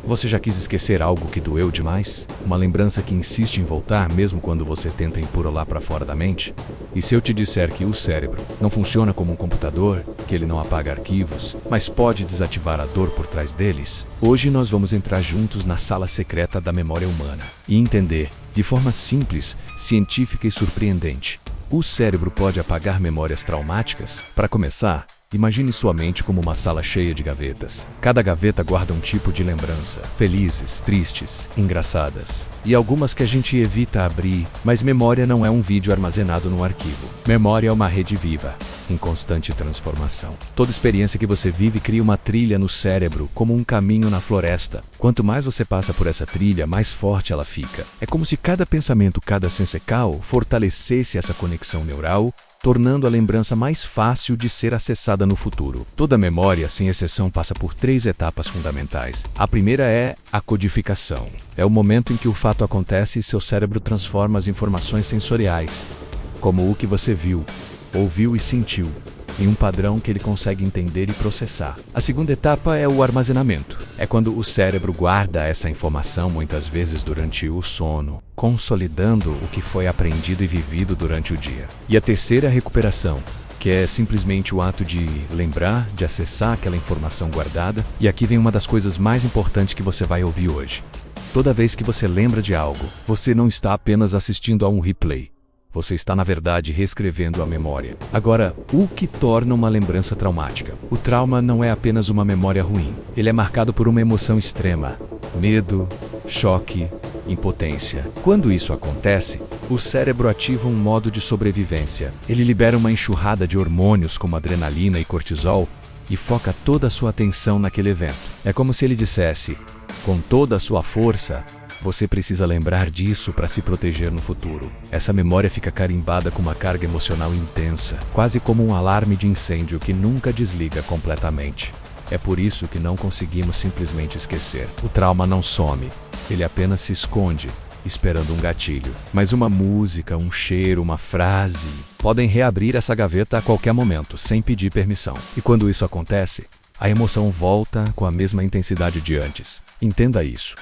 Você já quis esquecer algo que doeu demais? Uma lembrança que insiste em voltar mesmo quando você tenta empurrá-la para fora da mente? E se eu te disser que o cérebro não funciona como um computador, que ele não apaga arquivos, mas pode desativar a dor por trás deles? Hoje nós vamos entrar juntos na sala secreta da memória humana e entender, de forma simples, científica e surpreendente, o cérebro pode apagar memórias traumáticas? Para começar, imagine sua mente como uma sala cheia de gavetas. Cada gaveta guarda um tipo de lembrança, felizes, tristes, engraçadas. E algumas que a gente evita abrir, mas memória não é um vídeo armazenado no arquivo. Memória é uma rede viva, em constante transformação. Toda experiência que você vive cria uma trilha no cérebro, como um caminho na floresta. Quanto mais você passa por essa trilha, mais forte ela fica. É como se cada pensamento, cada sensecal, fortalecesse essa conexão neural, tornando a lembrança mais fácil de ser acessada no futuro. Toda memória, sem exceção, passa por 3 etapas fundamentais. A primeira é a codificação. É o momento em que o fato acontece e seu cérebro transforma as informações sensoriais, como o que você viu, ouviu e sentiu, em um padrão que ele consegue entender e processar. A segunda etapa é o armazenamento. É quando o cérebro guarda essa informação muitas vezes durante o sono, consolidando o que foi aprendido e vivido durante o dia. E a terceira é a recuperação, que é simplesmente o ato de lembrar, de acessar aquela informação guardada. E aqui vem uma das coisas mais importantes que você vai ouvir hoje. Toda vez que você lembra de algo, você não está apenas assistindo a um replay. Você está, na verdade, reescrevendo a memória. Agora, o que torna uma lembrança traumática? O trauma não é apenas uma memória ruim. Ele é marcado por uma emoção extrema: medo, choque, impotência. Quando isso acontece, o cérebro ativa um modo de sobrevivência. Ele libera uma enxurrada de hormônios como adrenalina e cortisol e foca toda a sua atenção naquele evento. É como se ele dissesse, com toda a sua força: você precisa lembrar disso para se proteger no futuro. Essa memória fica carimbada com uma carga emocional intensa, quase como um alarme de incêndio que nunca desliga completamente. É por isso que não conseguimos simplesmente esquecer. O trauma não some, ele apenas se esconde, esperando um gatilho. Mas uma música, um cheiro, uma frase podem reabrir essa gaveta a qualquer momento, sem pedir permissão. E quando isso acontece, a emoção volta com a mesma intensidade de antes. Entenda isso.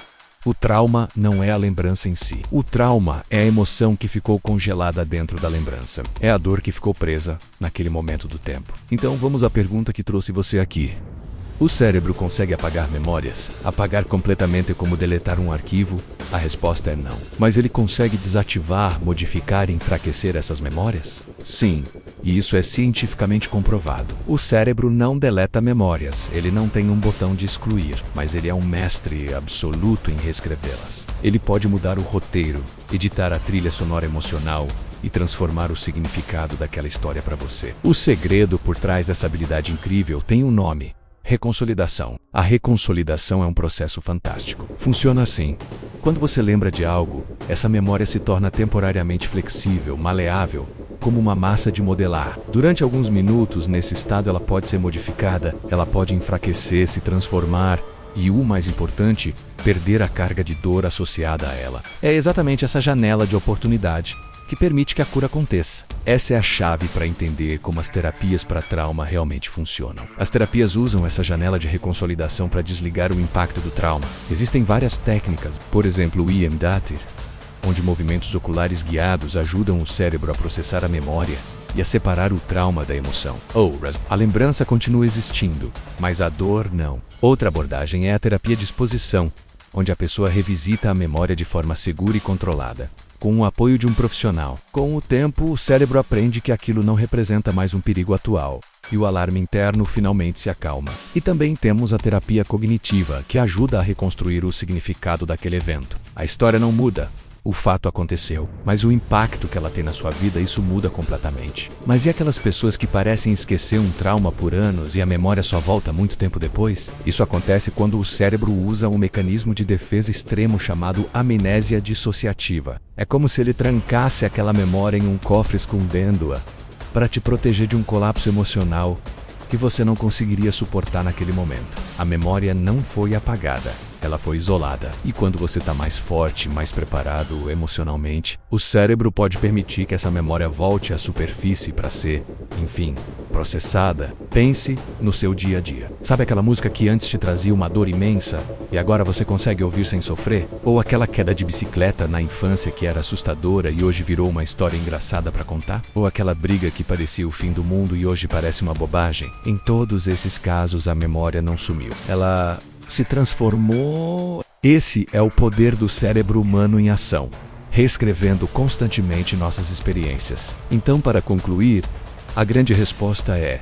O trauma não é a lembrança em si. O trauma é a emoção que ficou congelada dentro da lembrança. É a dor que ficou presa naquele momento do tempo. Então vamos à pergunta que trouxe você aqui. O cérebro consegue apagar memórias? Apagar completamente como deletar um arquivo? A resposta é não. Mas ele consegue desativar, modificar e enfraquecer essas memórias? Sim, e isso é cientificamente comprovado. O cérebro não deleta memórias, ele não tem um botão de excluir, mas ele é um mestre absoluto em reescrevê-las. Ele pode mudar o roteiro, editar a trilha sonora emocional e transformar o significado daquela história para você. O segredo por trás dessa habilidade incrível tem um nome: reconsolidação. A reconsolidação é um processo fantástico. Funciona assim: quando você lembra de algo, essa memória se torna temporariamente flexível, maleável, como uma massa de modelar. Durante alguns minutos, nesse estado, ela pode ser modificada, ela pode enfraquecer, se transformar e, o mais importante, perder a carga de dor associada a ela. É exatamente essa janela de oportunidade que permite que a cura aconteça. Essa é a chave para entender como as terapias para trauma realmente funcionam. As terapias usam essa janela de reconsolidação para desligar o impacto do trauma. Existem várias técnicas, por exemplo, o EMDR, onde movimentos oculares guiados ajudam o cérebro a processar a memória e a separar o trauma da emoção. A lembrança continua existindo, mas a dor não. Outra abordagem é a terapia de exposição, onde a pessoa revisita a memória de forma segura e controlada, com o apoio de um profissional. Com o tempo, o cérebro aprende que aquilo não representa mais um perigo atual, e o alarme interno finalmente se acalma. E também temos a terapia cognitiva, que ajuda a reconstruir o significado daquele evento. A história não muda, o fato aconteceu, mas o impacto que ela tem na sua vida, isso muda completamente. Mas e aquelas pessoas que parecem esquecer um trauma por anos e a memória só volta muito tempo depois? Isso acontece quando o cérebro usa um mecanismo de defesa extremo chamado amnésia dissociativa. É como se ele trancasse aquela memória em um cofre escondendo-a, para te proteger de um colapso emocional que você não conseguiria suportar naquele momento. A memória não foi apagada, ela foi isolada. E quando você está mais forte, mais preparado emocionalmente, o cérebro pode permitir que essa memória volte à superfície para ser, enfim, processada. Pense no seu dia a dia. Sabe aquela música que antes te trazia uma dor imensa e agora você consegue ouvir sem sofrer? Ou aquela queda de bicicleta na infância que era assustadora e hoje virou uma história engraçada para contar? Ou aquela briga que parecia o fim do mundo e hoje parece uma bobagem? Em todos esses casos, a memória não sumiu. Ela se transformou. Esse é o poder do cérebro humano em ação, reescrevendo constantemente nossas experiências. Então, para concluir, a grande resposta é: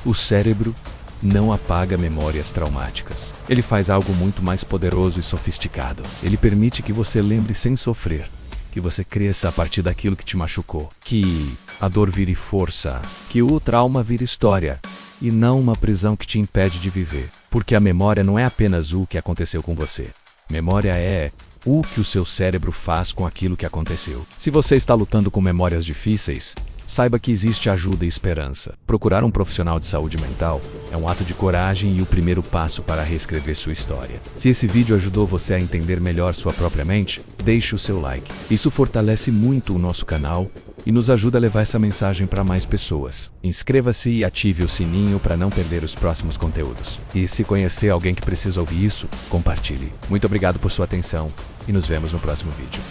o cérebro não apaga memórias traumáticas. Ele faz algo muito mais poderoso e sofisticado. Ele permite que você lembre sem sofrer, que você cresça a partir daquilo que te machucou, que a dor vire força, que o trauma vire história, e não uma prisão que te impede de viver. Porque a memória não é apenas o que aconteceu com você. Memória é o que o seu cérebro faz com aquilo que aconteceu. Se você está lutando com memórias difíceis, saiba que existe ajuda e esperança. Procurar um profissional de saúde mental é um ato de coragem e o primeiro passo para reescrever sua história. Se esse vídeo ajudou você a entender melhor sua própria mente, deixe o seu like. Isso fortalece muito o nosso canal e nos ajuda a levar essa mensagem para mais pessoas. Inscreva-se e ative o sininho para não perder os próximos conteúdos. E se conhecer alguém que precisa ouvir isso, compartilhe. Muito obrigado por sua atenção e nos vemos no próximo vídeo.